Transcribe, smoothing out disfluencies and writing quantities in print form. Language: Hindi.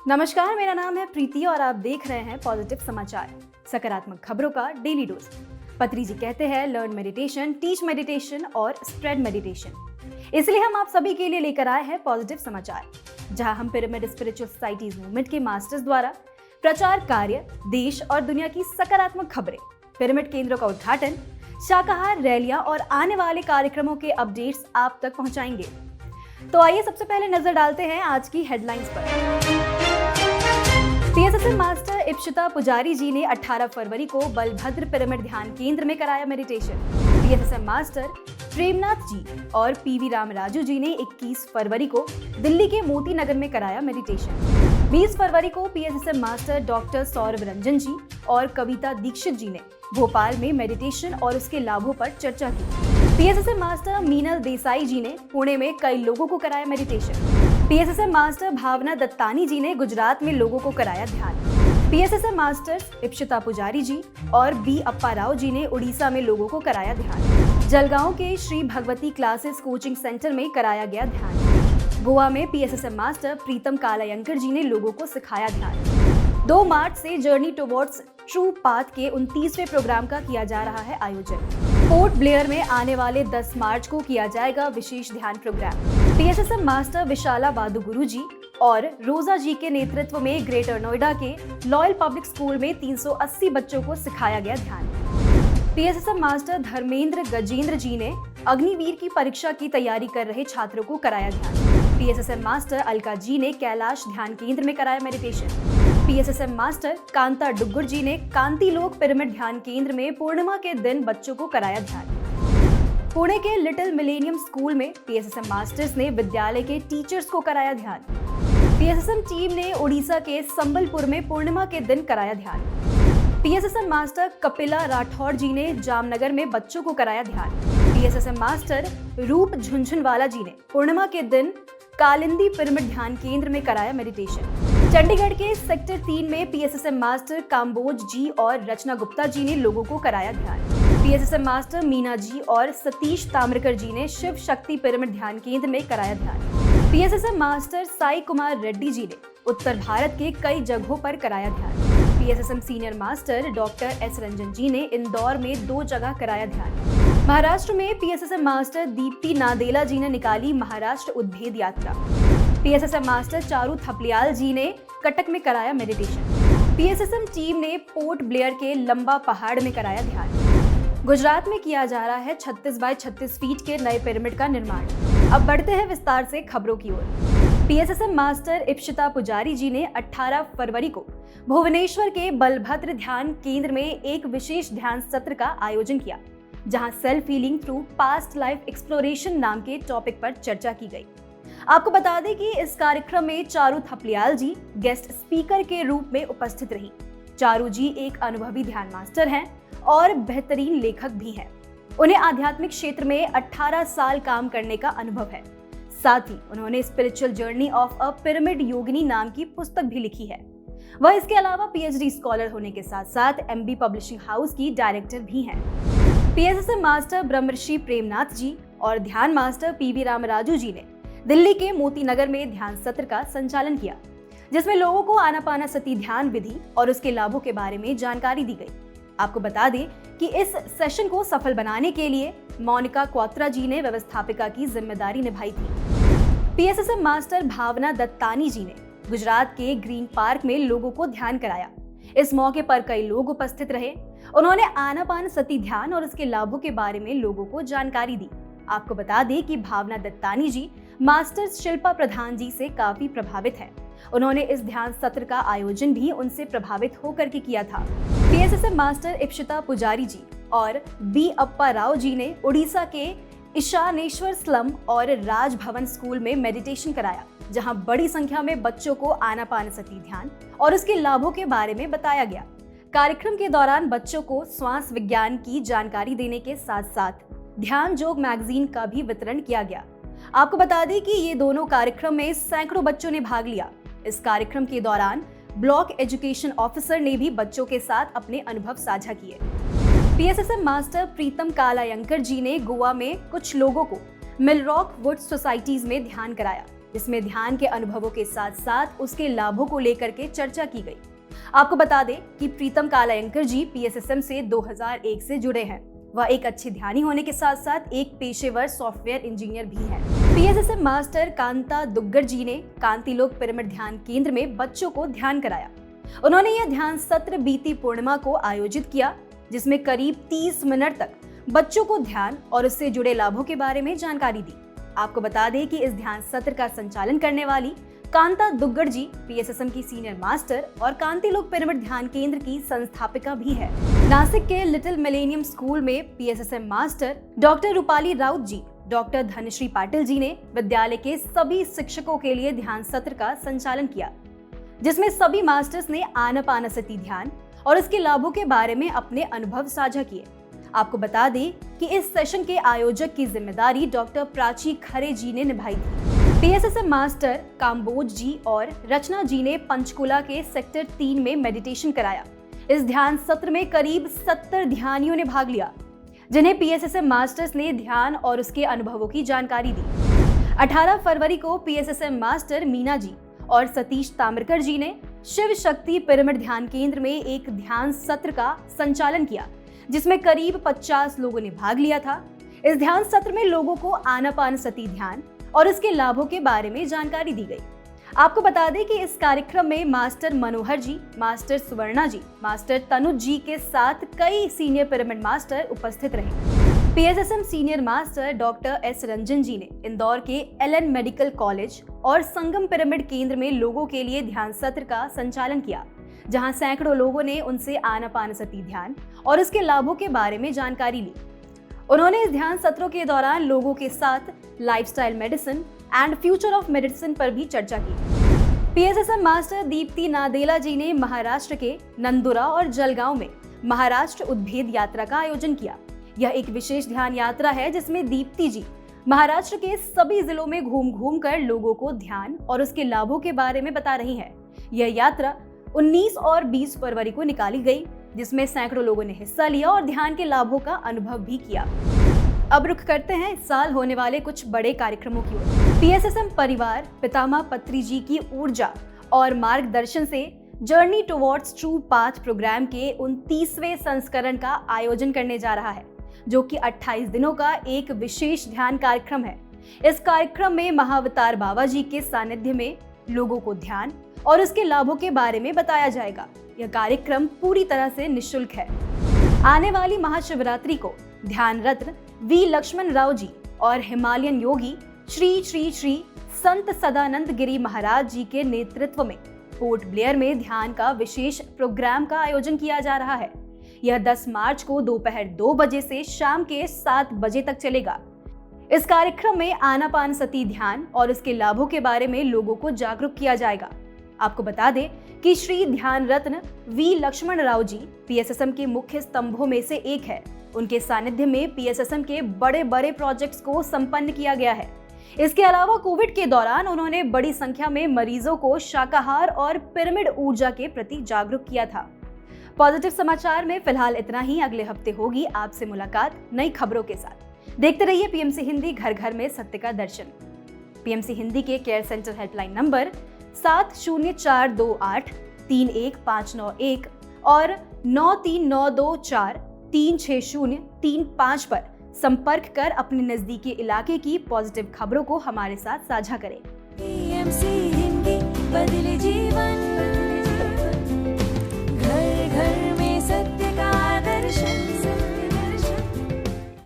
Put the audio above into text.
नमस्कार, मेरा नाम है प्रीति और आप देख रहे हैं पॉजिटिव समाचार, सकारात्मक खबरों का डेली डोज। पत्री जी कहते हैं लर्न मेडिटेशन, टीच मेडिटेशन और स्प्रेड मेडिटेशन। इसलिए हम आप सभी के लिए लेकर आए हैं पॉजिटिव समाचार, जहां हम पिरामिड स्पिरिचुअल सोसाइटीज मूवमेंट के मास्टर्स द्वारा प्रचार कार्य, देश और दुनिया की सकारात्मक खबरें, पिरामिड केंद्रों का उद्घाटन, शाकाहार रैलियां और आने वाले कार्यक्रमों के अपडेट्स आप तक पहुंचाएंगे। तो आइए सबसे पहले नजर डालते हैं आज की हेडलाइंस पर। पीएसएसएम मास्टर इप्शिता पुजारी जी ने 18 फरवरी को बलभद्र पिरामिड ध्यान केंद्र में कराया मेडिटेशन। पीएसएसएम मास्टर प्रेमनाथ जी और पीवी रामराजू जी ने 21 फरवरी को दिल्ली के मोती नगर में कराया मेडिटेशन। 20 फरवरी को PSSM master doctor Saurabh Ranjan ji और कविता दीक्षित जी ने भोपाल में मेडिटेशन और उसके लाभों पर चर्चा की। पीएसएसएम मास्टर मीनल देसाई जी ने पुणे में कई लोगों को कराया मेडिटेशन। पीएसएसएम मास्टर भावना दत्तानी जी ने गुजरात में लोगों को कराया ध्यान। पीएसएसएम मास्टर्स इप्शिता पुजारी जी और बी अप्पा राव जी ने उड़ीसा में लोगों को कराया ध्यान। जलगांव के Shri Bhagwati classes coaching centre में कराया गया ध्यान। गोवा में पीएसएसएम मास्टर प्रीतम कालायंकर जी ने लोगों को सिखाया ध्यान। 2 मार्च से जर्नी टुवर्ड्स ट्रू पाथ के 29वें प्रोग्राम का किया जा रहा है आयोजन। पोर्ट ब्लेयर में आने वाले 10 मार्च को किया जाएगा विशेष ध्यान प्रोग्राम। पीएसएसएम मास्टर विशाला बादुगुरु जी और रोजा जी के नेतृत्व में ग्रेटर नोएडा के लॉयल पब्लिक स्कूल में 380 बच्चों को सिखाया गया ध्यान। पीएसएसएम मास्टर धर्मेंद्र गजेंद्र जी ने अग्निवीर की परीक्षा की तैयारी कर रहे छात्रों को कराया ध्यान। पीएसएसएम मास्टर अलका जी ने कैलाश ध्यान केंद्र में कराया मेडिटेशन। पीएसएसएम मास्टर कांता डुग्गुर जी ने कांति लोक पिरामिड ध्यान केंद्र में पूर्णिमा के दिन बच्चों को कराया ध्यान। पुणे के लिटिल मिलेनियम स्कूल में पीएसएसएम मास्टर्स ने विद्यालय के टीचर्स को कराया ध्यान। पीएसएसएम टीम ने उड़ीसा के संबलपुर में पूर्णिमा के दिन कराया ध्यान। पीएसएसएम मास्टर कपिला राठौड़ जी ने जामनगर में बच्चों को कराया ध्यान। पीएसएसएम मास्टर रूप झुंझुनवाला जी ने पूर्णिमा के दिन कालिंदी पिरामिड ध्यान केंद्र में कराया मेडिटेशन। चंडीगढ़ के सेक्टर 3 में पीएसएसएम मास्टर काम्बोज जी और रचना गुप्ता जी ने लोगों को कराया ध्यान। पीएसएसएम मास्टर मीना जी और सतीश ताम्रकर जी ने शिव शक्ति पिरामिड ध्यान केंद्र में कराया ध्यान। पीएसएसएम मास्टर साई कुमार रेड्डी जी ने उत्तर भारत के कई जगहों पर कराया ध्यान। PSSM senior master doctor S Ranjan ji ने इंदौर में 2 जगह कराया ध्यान। महाराष्ट्र में पीएसएसएम मास्टर दीप्ति नादेला जी ने निकाली महाराष्ट्र उद्भेद यात्रा। पीएसएसएम मास्टर चारू थपलियाल जी ने कटक में कराया मेडिटेशन। पीएसएसएम टीम ने पोर्ट ब्लेयर के लंबा पहाड़ में कराया ध्यान। गुजरात में किया जा रहा है 36 बाय 36 फीट के नए पिरामिड का निर्माण। अब बढ़ते हैं विस्तार से खबरों की ओर। पीएसएसएम मास्टर इप्शिता पुजारी जी ने 18 फरवरी को भुवनेश्वर के बलभद्र ध्यान केंद्र में एक विशेष ध्यान सत्र का आयोजन किया, जहां self healing through past life exploration नाम के टॉपिक पर चर्चा की गई। आपको बता दें कि इस कार्यक्रम में चारू थपलियाल जी गेस्ट स्पीकर के रूप में उपस्थित रही। चारू जी एक अनुभवी ध्यान मास्टर हैं और बेहतरीन लेखक भी हैं। उन्हें आध्यात्मिक क्षेत्र में 18 साल काम करने का अनुभव है। साथ ही उन्होंने spiritual journey of a pyramid Yogini नाम की पुस्तक भी लिखी है। वह इसके अलावा पीएचडी स्कॉलर होने के साथ साथ एमबी पब्लिशिंग हाउस की डायरेक्टर भी हैं। पीएसएसएम मास्टर ब्रह्मर्षि प्रेमनाथ जी और ध्यान मास्टर पीवी रामराजू जी ने दिल्ली के मोती नगर में ध्यान सत्र का संचालन किया, जिसमें लोगों को आनापानसती ध्यान विधि और उसके लाभों के बारे में जानकारी दी गई। आपको बता दें कि इस सेशन को सफल बनाने के लिए मोनिका क्वात्रा जी ने व्यवस्थापिका की जिम्मेदारी निभाई थी। पीएसएसएम मास्टर भावना दत्तानी जी ने गुजरात के ग्रीन पार्क में लोगों को ध्यान कराया। इस मौके पर कई लोग उपस्थित रहे। उन्होंने आनापानसती ध्यान और उसके लाभों के बारे में लोगों को जानकारी दी। आपको बता दें कि भावना दत्तानी जी मास्टर शिल्पा प्रधान जी से काफी प्रभावित हैं। उन्होंने इस ध्यान सत्र का आयोजन भी उनसे प्रभावित होकर के किया था। पीएसएसएम मास्टर इप्शिता पुजारी जी और बी अप्पा राव जी ने उड़ीसा के ईशानेश्वर स्लम और राजभवन स्कूल में मेडिटेशन कराया, जहां बड़ी संख्या में बच्चों को आनापानसती ध्यान और उसके लाभों के बारे में बताया गया। कार्यक्रम के दौरान बच्चों को श्वास विज्ञान की जानकारी देने के साथ साथ ध्यान जोग मैगजीन का भी वितरण किया गया। आपको बता दें कि ये दोनों कार्यक्रम में सैकड़ों बच्चों ने भाग लिया। इस कार्यक्रम के दौरान ब्लॉक एजुकेशन ऑफिसर ने भी बच्चों के साथ अपने अनुभव साझा किए। पीएसएसएम मास्टर प्रीतम कालायंकर जी ने गोवा में कुछ लोगों को मिलरॉक वुड सोसाइटीज में ध्यान कराया। जिसमें ध्यान के अनुभवों के साथ साथ उसके लाभों को लेकर के चर्चा की गई। आपको बता दें कि प्रीतम कालायंकर जी PSSM से 2001 से जुड़े हैं। वह एक अच्छे ध्यानी होने के साथ साथ एक पेशेवर सॉफ्टवेयर इंजीनियर भी हैं। PSSM मास्टर कांता दुग्गड़ जी ने कांतिलोक पिरामिड ध्यान केंद्र में बच्चों को ध्यान कराया। उन्होंने यह ध्यान सत्र बीती पूर्णिमा को आयोजित किया, जिसमें करीब 30 मिनट तक बच्चों को ध्यान और उससे जुड़े लाभों के बारे में जानकारी दी। आपको बता दें कि इस ध्यान सत्र का संचालन करने वाली कांता दुग्गड़ जी PSSM की सीनियर मास्टर और कांतिलोक पिरामिड ध्यान केंद्र की संस्थापिका भी है। नासिक के लिटिल मिलेनियम स्कूल में PSSM master doctor Rupali Raut ji, doctor Dhanashree Patil ji ने विद्यालय के सभी शिक्षकों के लिए ध्यान सत्र का संचालन किया, जिसमें सभी मास्टर्स ने आनापानसति ध्यान और इसके लाभों के बारे में अपने अनुभव साझा किए। आपको बता दें कि इस सेशन के आयोजक की जिम्मेदारी डॉक्टर प्राची खरे जी ने निभाई थी। PSSM मास्टर काम्बोज जी और रचना जी ने पंचकुला के सेक्टर 3 में मेडिटेशन कराया। इस ध्यान सत्र में करीब 70 ध्यानियों ने भाग लिया, जिन्हें PSSM मास्टर्स ने ध्यान और उसके अनुभवों की जानकारी दी। 18 फरवरी को PSSM मास्टर मीना जी और सतीश ताम्रकर जी ने शिव शक्ति पिरामिड ध्यान केंद्र में एक ध्यान सत्र का संचालन किया, जिसमें करीब 50 लोगों ने भाग लिया था। इस ध्यान सत्र में लोगों को आनापानसति ध्यान और इसके लाभों के बारे में जानकारी दी गई। आपको बता दें कि इस कार्यक्रम में master Manohar ji, master Suvarna ji, master Tanuj ji के साथ कई सीनियर पिरामिड मास्टर उपस्थित रहे। PSSM senior master doctor S Ranjan ji ने इंदौर के LN मेडिकल कॉलेज और संगम पिरामिड केंद्र में लोगों के लिए ध्यान सत्र का संचालन किया, जहां सैकड़ों लोगों ने उनसे आनापानसति ध्यान और इसके लाभों के बारे में जानकारी ली। उन्होंने इस ध्यान सत्रों के दौरान लोगों के साथ lifestyle medicine and future of medicine पर भी चर्चा की। PSSM मास्टर दीप्ति नादेला जी ने महाराष्ट्र के नंदुरा और जलगांव में महाराष्ट्र उद्भेद यात्रा का आयोजन किया। यह एक विशेष ध्यान यात्रा है, जिसमें दीप्ति जी महाराष्ट्र के सभी जिलों में घूम घूम कर लोगों को ध्यान और उसके लाभों के बारे में बता रही हैं। यह यात्रा 19 और 20 फरवरी को निकाली गई, जिसमें सैकड़ों लोगों ने हिस्सा लिया और ध्यान के लाभों का अनुभव भी किया। अब रुख करते हैं इस साल होने वाले कुछ बड़े कार्यक्रमों की ओर। PSSM परिवार पितामह पत्री जी की ऊर्जा और मार्गदर्शन से journey towards true path program के 29वें संस्करण का आयोजन करने जा रहा है, जो कि 28 दिनों का एक विशेष ध्यान कार्यक्रम है। इस कार्यक्रम में महाअवतार बाबा जी के सानिध्य में लोगों को ध्यान और उसके लाभों के बारे में बताया जाएगा। यह कार्यक्रम पूरी तरह से निःशुल्क है। आने वाली महाशिवरात्रि को ध्यान रत्न V लक्ष्मण राव जी और हिमालयन योगी श्री श्री श्री संत सदानंद गिरी महाराज जी के नेतृत्व में पोर्ट ब्लेयर में ध्यान का विशेष प्रोग्राम का आयोजन किया जा रहा है। यह 10 मार्च को दोपहर 2 बजे से शाम के 7 बजे तक चलेगा। इस कार्यक्रम में आनापानसति ध्यान और इसके लाभों के बारे में लोगों को जागरूक किया जाएगा। आपको बता दें कि श्री ध्यान रत्न V लक्ष्मण राव जी PSSM के मुख्य स्तंभों में से एक है। उनके सानिध्य में PSSM के बड़े बड़े प्रोजेक्ट्स को संपन्न किया गया है। इसके अलावा कोविड के दौरान उन्होंने बड़ी संख्या में मरीजों को शाकाहार और पिरामिड ऊर्जा के प्रति जागरूक किया था। पॉजिटिव समाचार में फिलहाल इतना ही। अगले हफ्ते होगी आपसे मुलाकात नई खबरों के साथ। देखते रहिए PMC हिंदी, घर घर में सत्य का दर्शन। PMC हिंदी के केयर सेंटर हेल्पलाइन नंबर 7042831591 और 9392436035 पर संपर्क कर अपने नजदीकी इलाके की पॉजिटिव खबरों को हमारे साथ साझा करें। PMC हिंदी, बदले जीवन।